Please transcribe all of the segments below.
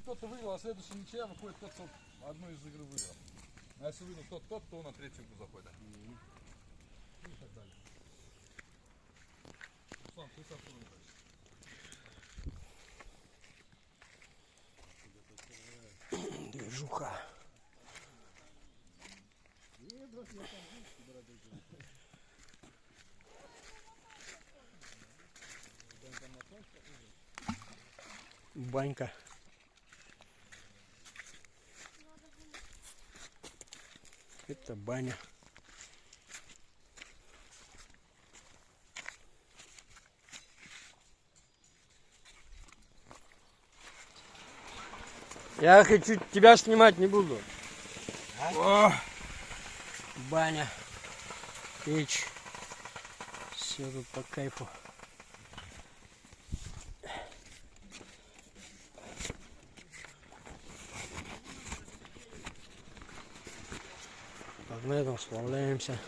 кто-то выиграл, а следующая ничья выходит тот, кто одну из игр выиграл. А если выиграл тот, то на третью игру заходит. И так далее. Руслан, ты сам тоже играешь. Движуха. Банька. Это баня. Я хочу, тебя снимать не буду. О, баня, печь. Все тут по кайфу. На этом сплавляемся.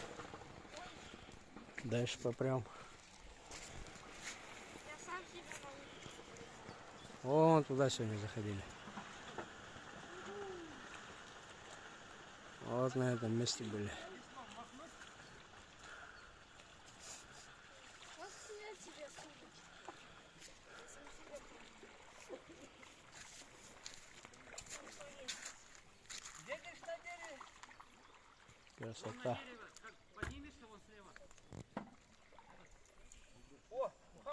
Дальше попрям. Вон туда сегодня заходили. Вот на этом месте были. Красота.